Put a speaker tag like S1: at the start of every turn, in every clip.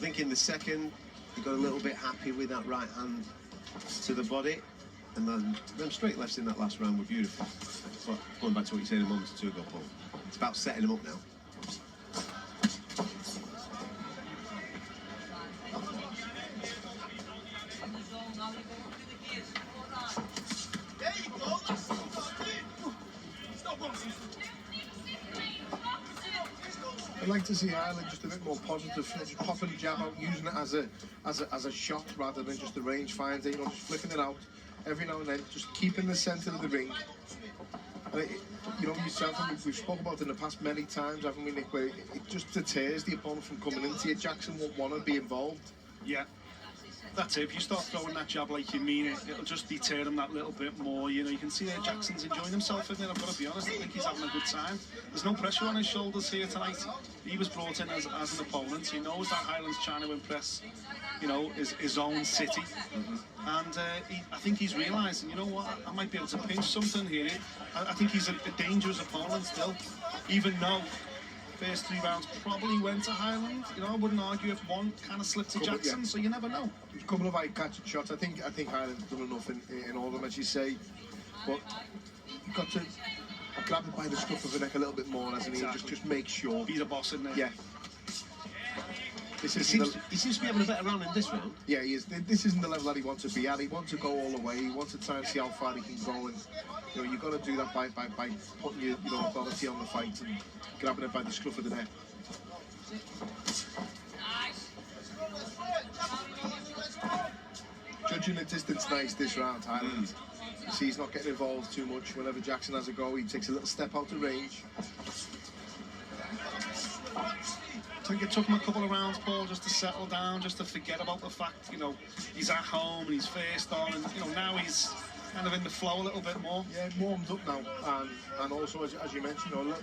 S1: think in the second, he got a little bit happy with that right hand to the body. And then them straight lefts in that last round were beautiful. But going back to what you said a moment or two ago, Paul, it's about setting him up now.
S2: I'd like to see Hyland just a bit more positive, just popping the jab out, using it as a shot rather than just a range finder, you know, just flicking it out every now and then, just keeping the centre of the ring. And you know yourself, and we've spoken about it in the past many times, haven't we, Nick, where it just deters the opponent from coming into it. Jackson won't want to be involved.
S3: Yeah. That's it. If you start throwing that jab like you mean it, it'll just deter him that little bit more. You know, you can see that Jackson's enjoying himself in there. I've got to be honest, I think he's having a good time. There's no pressure on his shoulders here tonight. He was brought in as an opponent. He knows that Hyland's trying to impress, you know, his own city. And I think he's realising, you know what, I might be able to pinch something here. I think he's a dangerous opponent still, even though first 3 rounds probably went to Hyland. You know, I wouldn't argue if one kind of slipped to Jackson, so you never know.
S2: A couple of eye-catching shots. I think Hyland's done enough in all of them, as you say. But you've got to grab it by the scruff of the neck a little bit more, hasn't he? Just make sure.
S3: Be the boss in there.
S2: Yeah.
S1: He seems to be having a better round in this round.
S2: Yeah, he is. This isn't the level that he wants to be at. He wants to go all the way. He wants to try and see how far he can go. And you know, you've got to do that by putting your authority on the fight and grabbing it by the scruff of the neck. Judging the distance nice this round, Hyland. You see he's not getting involved too much. Whenever Jackson has a go, he takes a little step out of range.
S3: I think it took him a couple of rounds, Paul, just to settle down, just to forget about the fact, you know, he's at home and he's first on, and you know, now he's kind of in the flow a little bit more.
S2: Yeah, warmed up now, and also as you mentioned, you know, a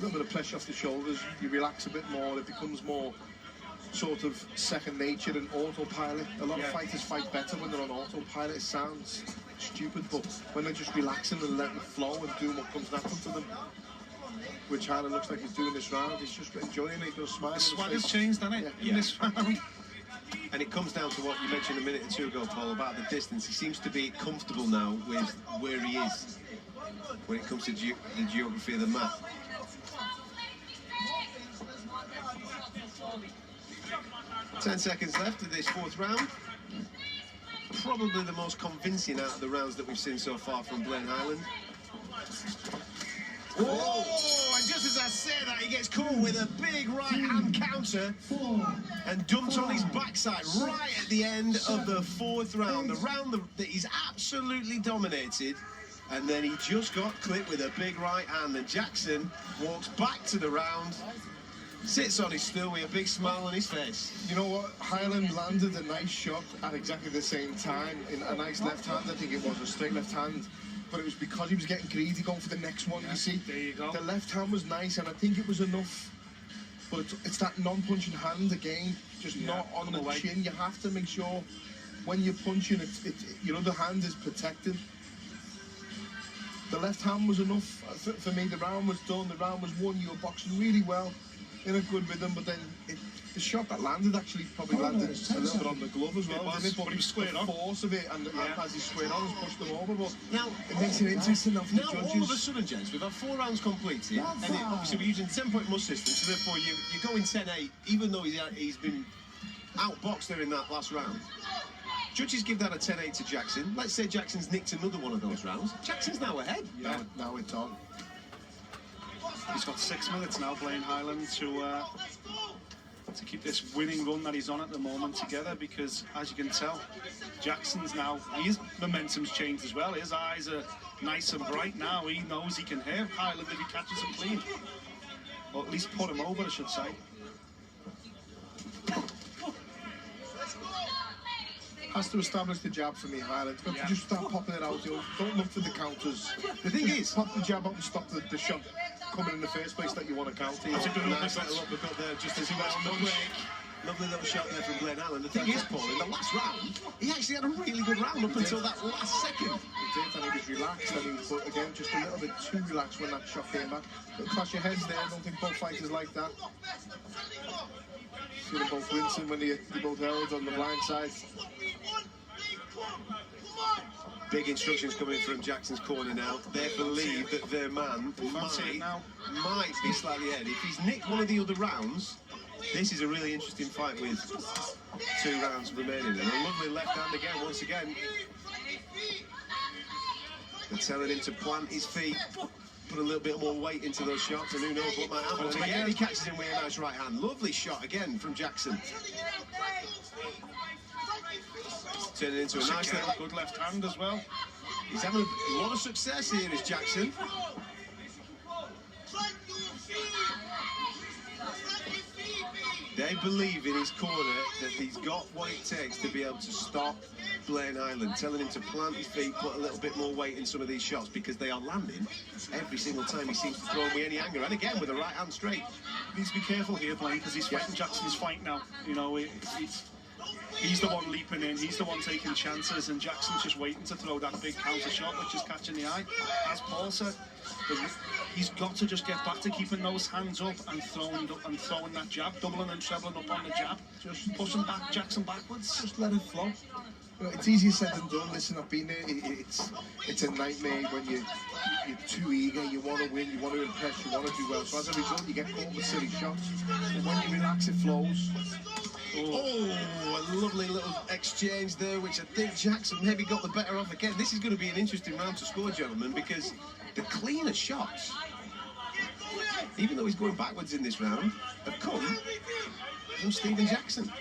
S2: little bit of pressure off the shoulders. You relax a bit more. It becomes more sort of second nature and autopilot. A lot of fighters fight better when they're on autopilot. It sounds stupid, but when they're just relaxing and letting it flow and doing what comes natural to them, which Hyland looks like he's doing this round. He's just enjoying it. He's smiling.
S3: The swagger's changed, hasn't it, in this round?
S1: And it comes down to what you mentioned a minute or two ago, Paul, about the distance. He seems to be comfortable now with where he is when it comes to the geography of the map. Ten seconds left of this fourth round. Probably the most convincing out of the rounds that we've seen so far from Blaine Hyland. Oh, and just as I say that, he gets caught with a big right-hand counter and dumped on his backside right at the end of the fourth round. The round that he's absolutely dominated, and then he just got clipped with a big right hand, and Jackson walks back to the round, sits on his stool with a big smile on his face.
S2: You know what? Hyland landed a nice shot at exactly the same time, in a nice left hand. I think it was a straight left hand. But it was because he was getting greedy, going for the next one, you see.
S3: There you go.
S2: The left hand was nice, and I think it was enough. But it's that non-punching hand again, just not on the chin. You have to make sure when you're punching, your other hand is protected. The left hand was enough for me. The round was done. The round was won. You were boxing really well, in a good rhythm. But then the shot that landed actually probably landed a little bit on the glove as well.
S3: It was,
S2: didn't it?
S3: but he was squared on.
S2: The force of it, and as he squared on, he's pushed them over. But
S1: now
S2: it makes it interesting now for the judges.
S1: All of a sudden, gents, we've had 4 rounds completed, and obviously we're using 10-point must system, so therefore you're going 10-8, even though he's been outboxed there in that last round. Judges give that a 10-8 to Jackson. Let's say Jackson's nicked another one of those rounds. Jackson's now ahead.
S2: Yeah, now it's on.
S3: He's got 6 minutes now, Blaine Hyland, to keep this winning run that he's on at the moment together, because as you can tell, Jackson's now, his momentum's changed as well. His eyes are nice and bright now. He knows he can hit Hyland if he catches him clean, or at least put him over, I should say.
S2: Has to establish the jab for me, Hyland. Got to just start popping it out. You know, don't look for the counters.
S1: The thing is,
S2: pop the jab out and stop the shot coming in the first place that you want to counter.
S1: That's a good nice little uppercut there, just as he went on the break. Lovely little shot there from Blaine Hyland. The thing is, Paul, in the last round, he actually had a really good round up until that last second.
S2: He did, and he was relaxed, and he was, but again, just a little bit too relaxed when that shot came back. Don't clash your heads there. I don't think both fighters like that. seen them both wincing when they both held on the blind side.
S1: Big instructions coming from Jackson's corner now. They believe that their man might be slightly ahead. If he's nicked one of the other rounds, this is a really interesting fight with 2 rounds remaining. And a lovely left hand again, once again. They're telling him to plant his feet, put a little bit more weight into those shots, and who knows what might happen. And again, he catches him with a nice right hand. Lovely shot again from Jackson. Turning into a nice little
S3: good left hand as well.
S1: He's having a lot of success here, is Jackson. They believe in his corner that he's got what it takes to be able to stop Blaine Hyland, telling him to plant his feet, put a little bit more weight in some of these shots, because they are landing every single time he seems to throw him with any anger. And again, with the right hand straight.
S3: Needs to be careful here, Blaine, because he's fighting Jackson's fight now. You know, he's the one leaping in, he's the one taking chances, and Jackson's just waiting to throw that big counter shot, which is catching the eye. As Paul said, he's got to just get back to keeping those hands up and throwing that jab, doubling and trebling up on the jab, just pushing back Jackson backwards.
S2: Just let it flow. You know, it's easier said than done. Listen, I've been there. It's a nightmare when you're too eager. You want to win, you want to impress, you want to do well. So as a result, you get caught with silly shots. But when you relax, it flows.
S1: Oh, a lovely little exchange there, which I think Jackson maybe got the better of again. This is going to be an interesting round to score, gentlemen, because the cleaner shots, even though he's going backwards in this round, have come from Stephen Jackson.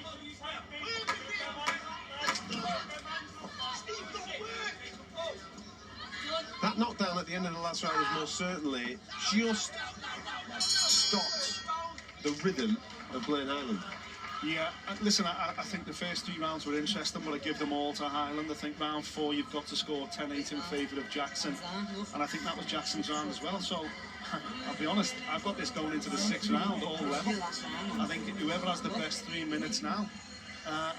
S1: That knockdown at the end of the last round was most certainly just stopped the rhythm of Blaine Hyland.
S3: Yeah, listen, I think the first 3 rounds were interesting, but I give them all to Hyland. I think round 4, you've got to score 10-8 in favour of Jackson. And I think that was Jackson's round as well. So, I'll be honest, I've got this going into the 6th round, all level. I think whoever has the best 3 minutes now.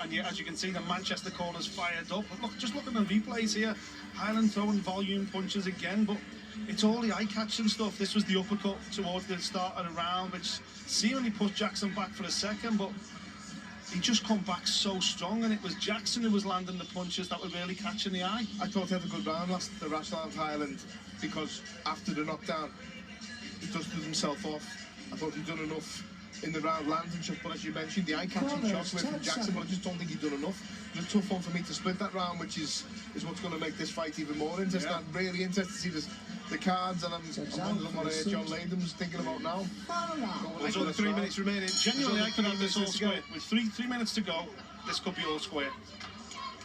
S3: And yeah, as you can see, the Manchester corner's fired up. But look, just look at the replays here. Hyland throwing volume punches again, but it's all the eye-catching stuff. This was the uppercut towards the start of the round, which seemingly pushed Jackson back for a second, but he just come back so strong, and it was Jackson who was landing the punches that were really catching the eye.
S2: I thought he had a good round the last round, Hyland, because after the knockdown, he dusted himself off. I thought he'd done enough in the round landing shots, but as you mentioned, the eye-catching shots were from Jackson, but I just don't think he'd done enough. It was a tough one for me to split that round, which is what's going to make this fight even more interesting. Yeah. I'm really interested to see the cards, and I'm wondering what John Laden's thinking about now.
S1: There's only 3 minutes remaining.
S3: Genuinely, I could have this all square. With three minutes to go, this could be all square.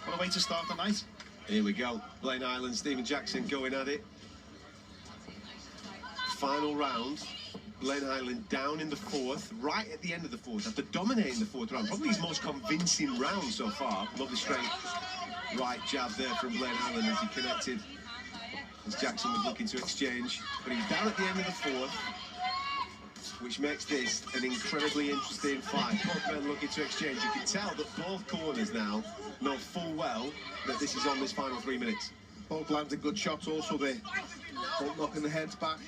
S3: What a way to start the night.
S1: Here we go. Blaine Hyland, Stephen Jackson going at it. Final round. Blaine Hyland down in the 4th, right at the end of the 4th, after dominating the 4th round. Probably his most convincing round so far. Lovely straight right jab there from Blaine Hyland as he connected, as Jackson was looking to exchange. But he's down at the end of the 4th, which makes this an incredibly interesting fight. Both men looking to exchange. You can tell that both corners now know full well that this is on this final 3 minutes.
S2: Both landed good shots also there. Both knocking the heads back.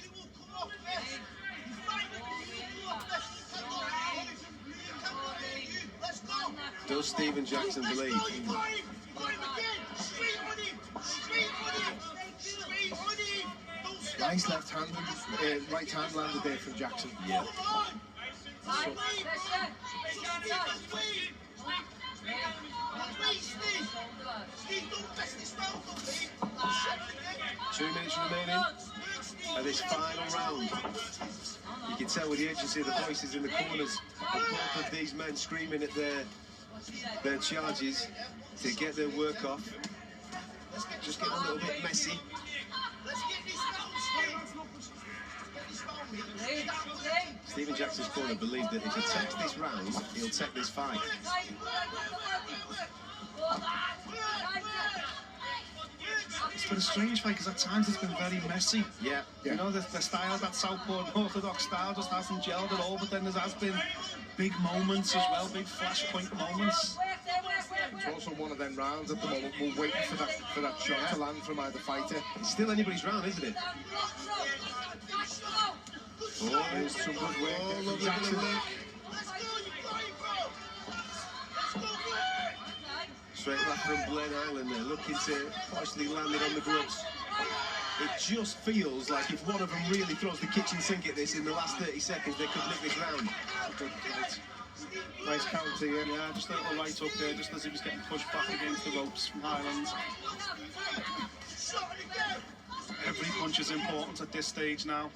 S1: Does Stephen Jackson believe?
S2: Nice left hand, right hand landed there from Jackson.
S1: Yeah.
S2: So,
S1: 2 minutes remaining of this final round. You can tell with the urgency of the voices in the corners of both of these men screaming at their charges to get their work off. Just getting a little bit messy. Stephen Jackson's corner believed that if he takes this round, he'll take this fight.
S3: It's been a strange fight because at times it's been very messy.
S1: Yeah.
S3: You know, the style, that southpaw orthodox style just hasn't gelled at all, but then there has been big moments as well, big flashpoint moments.
S2: It's also one of them rounds at the moment. We're waiting for that shot to land from either fighter.
S1: It's still anybody's round, isn't it?
S2: Oh, there's some good work from Jackson.
S1: Straight back from Blaine Highland there, looking to partially land it on the gloves. It just feels like if one of them really throws the kitchen sink at this in the last 30 seconds, they could nick this round.
S2: Nice counter,
S3: Yeah, just a little right up there, just as he was getting pushed back against the ropes from Highland. Every punch is important at this stage now.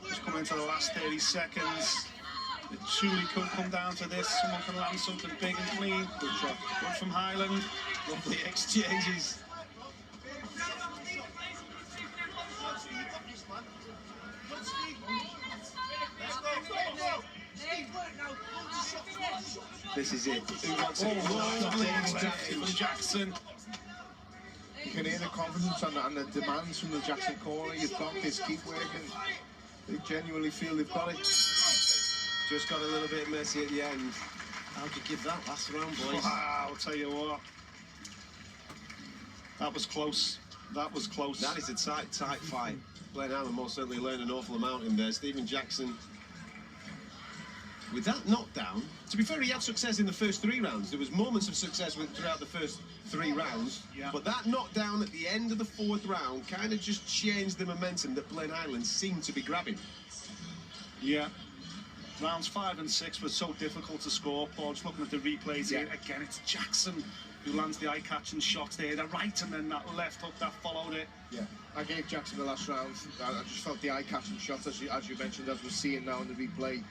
S3: Just coming into the last 30 seconds. It truly could come down to this. Someone can land something big and clean. Good shot. Good from Highland.
S1: Lovely exchanges. This is it. Who wants it?
S3: Lovely exchange from Jackson.
S2: You can hear the confidence and the demands from the Jackson corner. You've got this, keep working. They genuinely feel they've got it.
S1: Just got a little bit messy at the end. How'd you give that last round, boys?
S3: Wow, I'll tell you what. That was close. That was close.
S1: That is a tight fight. Blaine Highland most certainly learned an awful amount in there. Stephen Jackson, with that knockdown, to be fair, he had success in the first 3 rounds. There was moments of success throughout the first 3 rounds, but that knockdown at the end of the 4th round kind of just changed the momentum that Blaine Highland seemed to be grabbing.
S3: Yeah. Rounds 5 and 6 were so difficult to score. Paul, just looking at the replays here, again, it's Jackson who lands the eye-catching shots there, the right and then that left hook that followed it.
S2: Yeah, I gave Jackson the last round. I just felt the eye-catching shots, as you mentioned, as we're seeing now in the replay.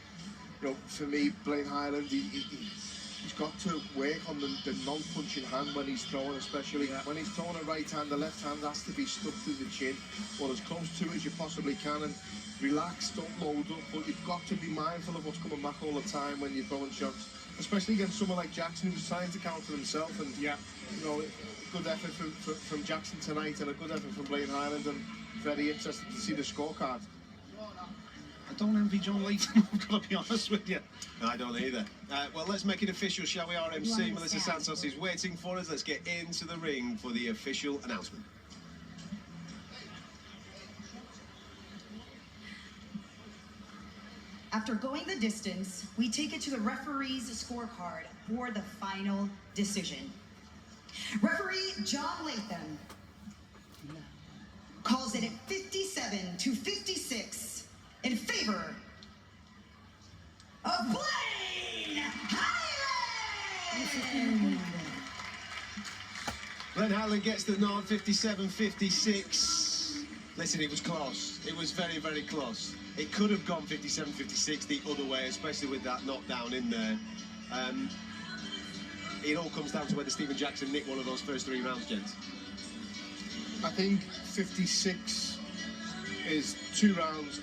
S2: You know, for me, Blaine Highland, he's got to work on the non-punching hand when he's throwing, especially. When he's throwing a right hand, the left hand has to be stuck to the chin, or as close to as you possibly can, and relax, don't load up, but you've got to be mindful of what's coming back all the time when you're throwing shots, especially against someone like Jackson who's trying to counter himself. And you know, good effort from Jackson tonight, and a good effort from Blaine Highland, and very interested to see the scorecard.
S3: I don't envy John Layton, I've got to be honest with you.
S1: No, I don't either. Well, let's make it official, shall we? RMC, Melissa Santos is waiting for us. Let's get into the ring for the official announcement.
S4: After going the distance, we take it to the referee's scorecard for the final decision. Referee John Latham calls it at 57-56 in favor of Blaine Highland.
S1: Blaine Highland gets the nod, 57-56. Listen, it was close. It was very, very close. It could have gone 57-56 the other way, especially with that knockdown in there. It all comes down to whether Stephen Jackson nicked one of those first 3 rounds, gents.
S2: I think 56 is 2 rounds